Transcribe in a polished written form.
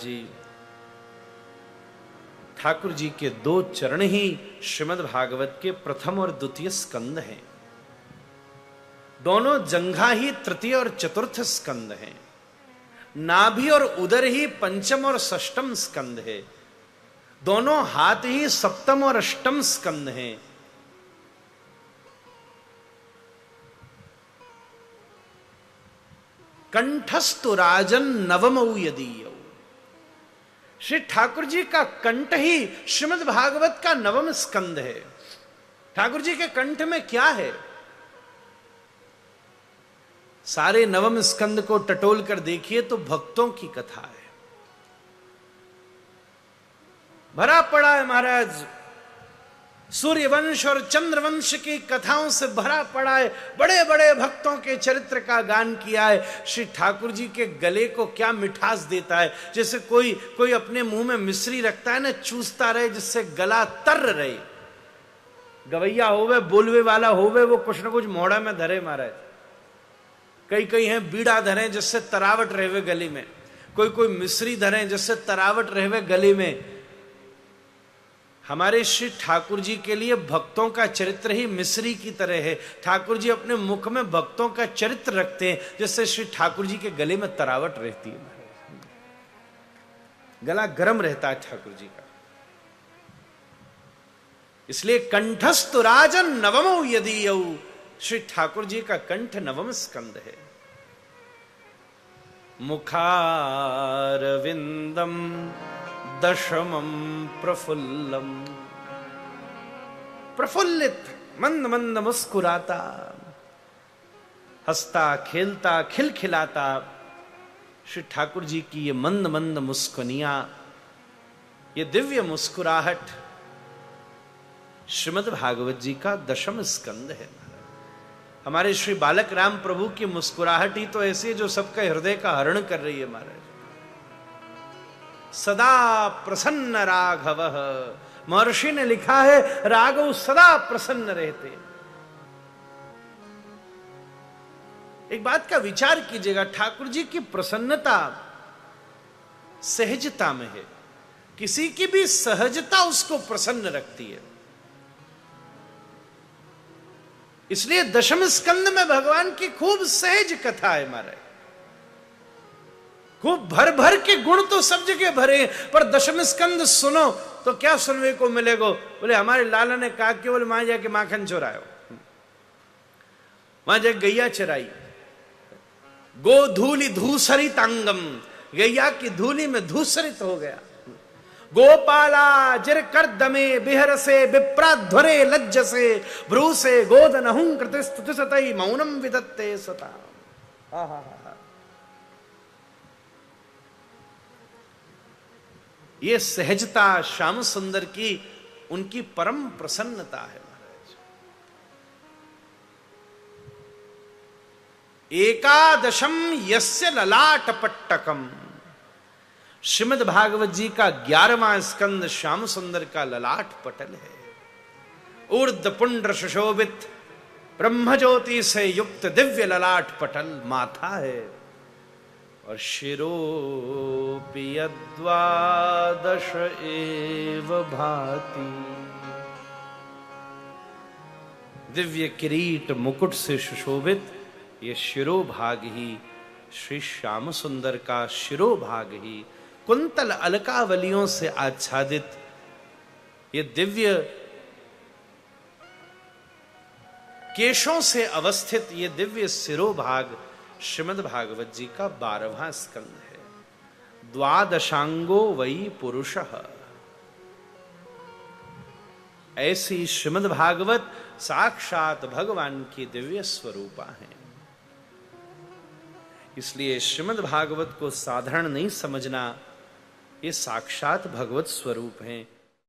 जी, ठाकुर जी के 2 चरण ही श्रीमद् भागवत के प्रथम और द्वितीय स्कंद हैं। दोनों जंघा ही तृतीय और चतुर्थ स्कंद हैं। नाभि और उदर ही पंचम और षष्टम स्कंद है। दोनों हाथ ही सप्तम और अष्टम स्कंद हैं। कंठस्तु राजन नवमौ यदीयौ। श्री ठाकुर जी का कंठ ही श्रीमद् भागवत का नवम स्कंद है। ठाकुर जी के कंठ में क्या है? सारे नवम स्कंद को टटोल कर देखिए तो भक्तों की कथा है। भरा पड़ा है महाराज, सूर्यवंश और चंद्रवंश की कथाओं से भरा पड़ा है। बड़े बड़े भक्तों के चरित्र का गान किया है। श्री ठाकुर जी के गले को क्या मिठास देता है, जैसे कोई अपने मुंह में मिश्री रखता है ना, चूसता रहे जिससे गला तर रहे। गवैया होवे, बोलवे वाला होवे, वो कुछ ना कुछ मोड़ा में धरे महाराज। कई हैं बीड़ा धरे जिससे तरावट रहे गली में, कोई मिश्री धरे जिससे तरावट रहे गली में। हमारे श्री ठाकुर जी के लिए भक्तों का चरित्र ही मिश्री की तरह है। ठाकुर जी अपने मुख में भक्तों का चरित्र रखते हैं जिससे श्री ठाकुर जी के गले में तरावट रहती है। गला गर्म रहता है ठाकुर जी का। इसलिए कंठस्तु राजन नवमो यदीयौ। श्री ठाकुर जी का कंठ नवम स्कंद है। मुखारविंदम दशमम प्रफुल्लम। प्रफुल्लित, मंद मंद मुस्कुराता, हंसता खेलता खिलखिलाता श्री ठाकुर जी की ये मंद मंद मुस्कुनियां, ये दिव्य मुस्कुराहट श्रीमद् भागवत जी का दशम स्कंद है। हमारे श्री बालक राम प्रभु की मुस्कुराहट ही तो ऐसी है जो सबका हृदय का हरण कर रही है महाराज। सदा प्रसन्न राघव, महर्षि ने लिखा है राघव सदा प्रसन्न रहते। एक बात का विचार कीजिएगा, ठाकुर जी की प्रसन्नता सहजता में है। किसी की भी सहजता उसको प्रसन्न रखती है। इसलिए दशम स्कंद में भगवान की खूब सहज कथा है महाराज। खूब भर भर के गुण तो सब जगह भरे, पर दशम स्कंद सुनो तो क्या सुनने को मिलेगा? बोले हमारे लाला ने कहा कि बोले वहां जाके माखन चुरायो, वहां जाके गैया चराई। गो धूलि धूसरित अंगम, गैया की धूली में धूसरित हो गया। गोपाला जिर कर दमे बिहर से विप्राध्वरे लज्ज से भ्रू से गोदन हुं कृति स्तुति सतई मौनम विदत्ते सता। ये सहजता श्याम सुंदर की उनकी परम प्रसन्नता है महाराज। एकादशम यस्य ललाट पट्टकम। श्रीमद् भागवत जी का 11वां स्कंद श्याम सुंदर का ललाट पटल है। ऊर्ध पुंड्र सुशोभित ब्रह्म ज्योति से युक्त दिव्य ललाट पटल माथा है। और शिरोपि यद्वादश एव भाति। दिव्य किरीट मुकुट से सुशोभित ये शिरोभाग ही श्री श्याम सुंदर का शिरोभाग ही कुंतल अलकावलियों से आच्छादित ये दिव्य केशों से अवस्थित ये दिव्य शिरोभाग श्रीमद् भागवत जी का 12वां स्कंद है। द्वादशांगो वही पुरुषः। ऐसी श्रीमद् भागवत साक्षात भगवान की दिव्य स्वरूपा है। इसलिए श्रीमद् भागवत को साधारण नहीं समझना, ये साक्षात भगवत स्वरूप हैं।